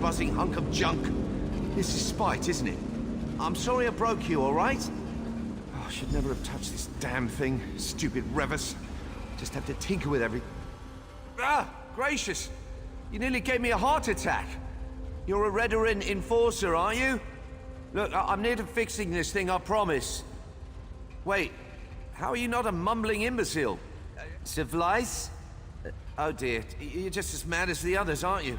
buzzing hunk of junk. This is spite, isn't it? I'm sorry I broke you, all right? Oh, I should never have touched this damn thing. Stupid Revis. Just have to tinker with every... Ah, gracious. You nearly gave me a heart attack. You're a Redoran enforcer, are you? Look, I'm near to fixing this thing, I promise. Wait, how are you not a mumbling imbecile? Civilized? Oh dear, you're just as mad as the others, aren't you?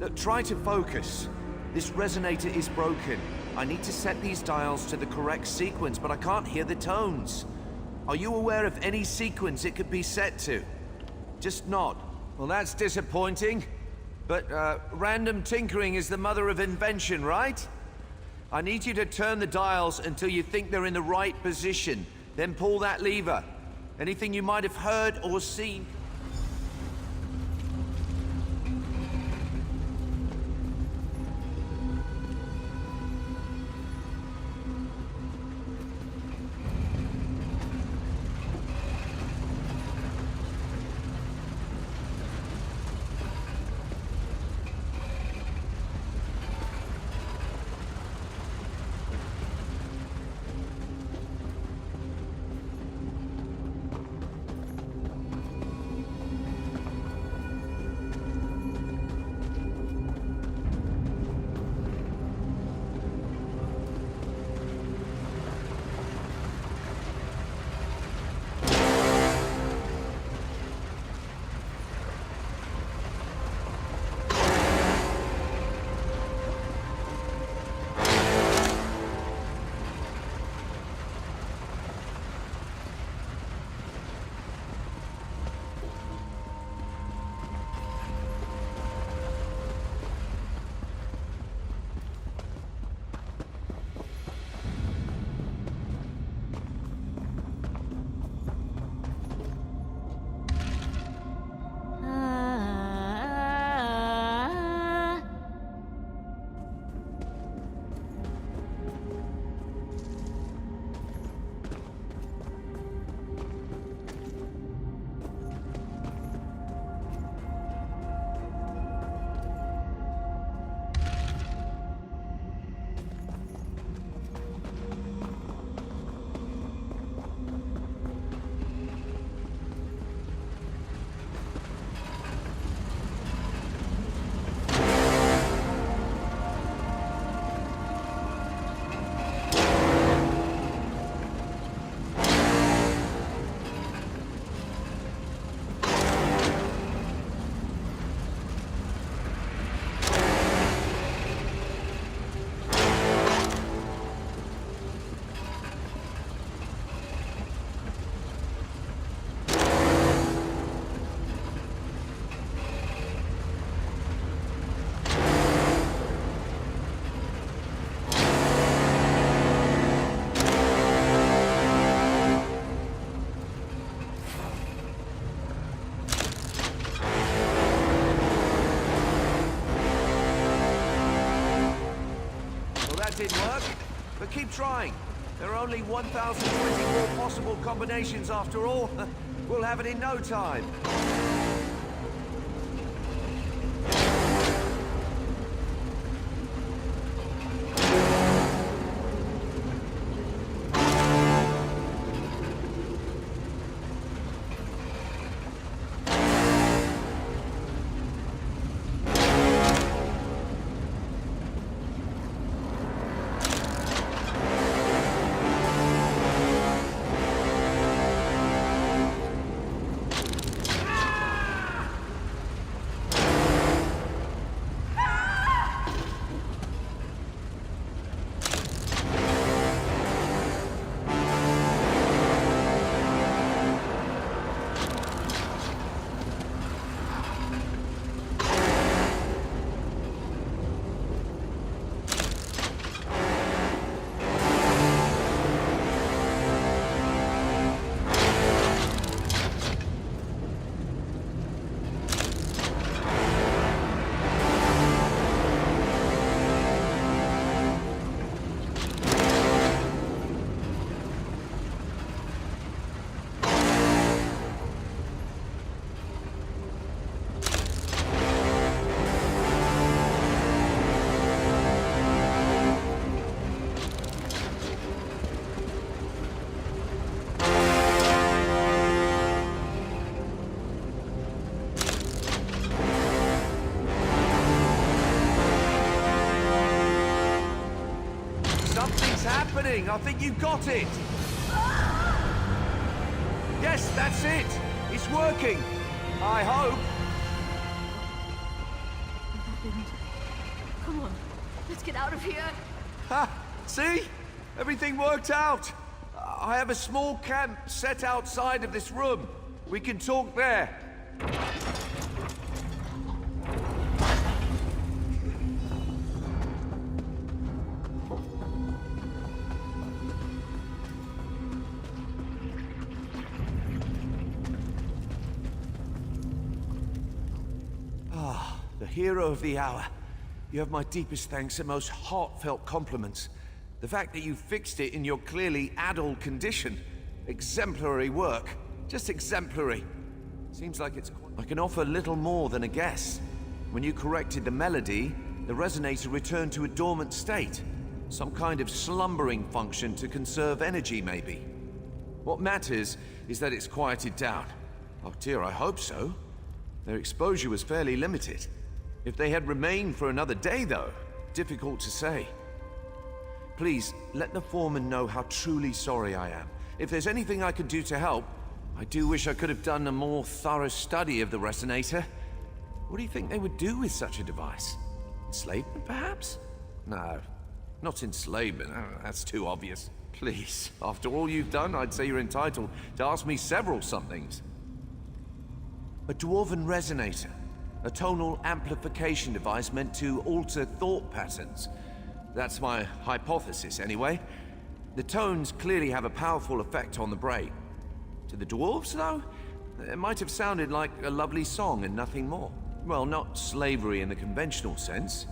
Look, try to focus. This resonator is broken. I need to set these dials to the correct sequence, but I can't hear the tones. Are you aware of any sequence it could be set to? Just nod. Well, that's disappointing. But, random tinkering is the mother of invention, right? I need you to turn the dials until you think they're in the right position. Then pull that lever. Anything you might have heard or seen... Didn't work, but keep trying. There are only 1,024 possible combinations after all. We'll have it in no time. Something's happening. I think you got it. Yes, that's it. It's working. I hope. Come on, let's get out of here. Ha! See? Everything worked out. I have a small camp set outside of this room. We can talk there. The hero of the hour. You have my deepest thanks and most heartfelt compliments. The fact that you fixed it in your clearly addled condition. Exemplary work. Just exemplary. Seems like it's... I can offer little more than a guess. When you corrected the melody, the resonator returned to a dormant state. Some kind of slumbering function to conserve energy, maybe. What matters is that it's quieted down. Oh dear, I hope so. Their exposure was fairly limited. If they had remained for another day, though, difficult to say. Please, let the foreman know how truly sorry I am. If there's anything I can do to help, I do wish I could have done a more thorough study of the resonator. What do you think they would do with such a device? Enslavement, perhaps? No, not enslavement. That's too obvious. Please, after all you've done, I'd say you're entitled to ask me several somethings. A dwarven resonator. A tonal amplification device meant to alter thought patterns. That's my hypothesis, anyway. The tones clearly have a powerful effect on the brain. To the dwarves, though, it might have sounded like a lovely song and nothing more. Well, not slavery in the conventional sense.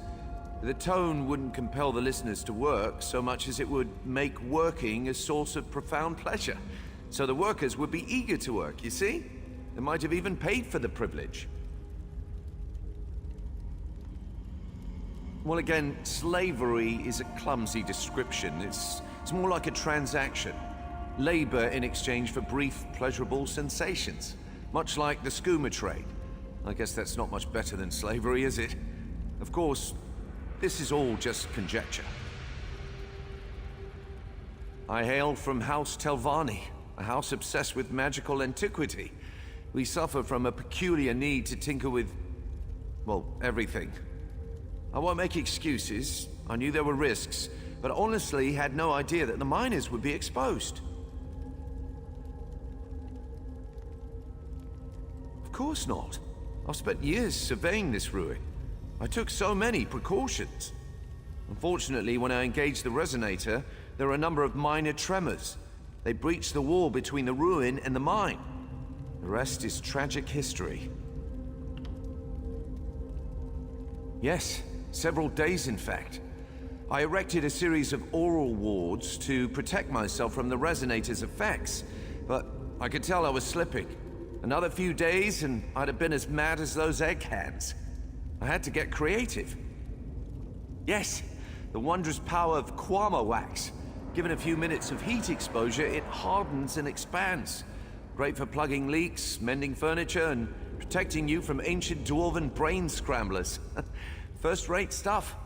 The tone wouldn't compel the listeners to work so much as it would make working a source of profound pleasure. So the workers would be eager to work, you see? They might have even paid for the privilege. Well, again, slavery is a clumsy description. It's more like a transaction. Labor in exchange for brief, pleasurable sensations. Much like the skooma trade. I guess that's not much better than slavery, is it? Of course, this is all just conjecture. I hail from House Telvanni, a house obsessed with magical antiquity. We suffer from a peculiar need to tinker with, well, everything. I won't make excuses. I knew there were risks, but honestly had no idea that the miners would be exposed. Of course not. I've spent years surveying this ruin. I took so many precautions. Unfortunately, when I engaged the resonator, there were a number of minor tremors. They breached the wall between the ruin and the mine. The rest is tragic history. Yes. Several days, in fact. I erected a series of oral wards to protect myself from the resonator's effects, but I could tell I was slipping. Another few days and I'd have been as mad as those egg hands. I had to get creative. Yes, the wondrous power of Kwama wax. Given a few minutes of heat exposure, it hardens and expands. Great for plugging leaks, mending furniture, and protecting you from ancient dwarven brain scramblers. First-rate stuff.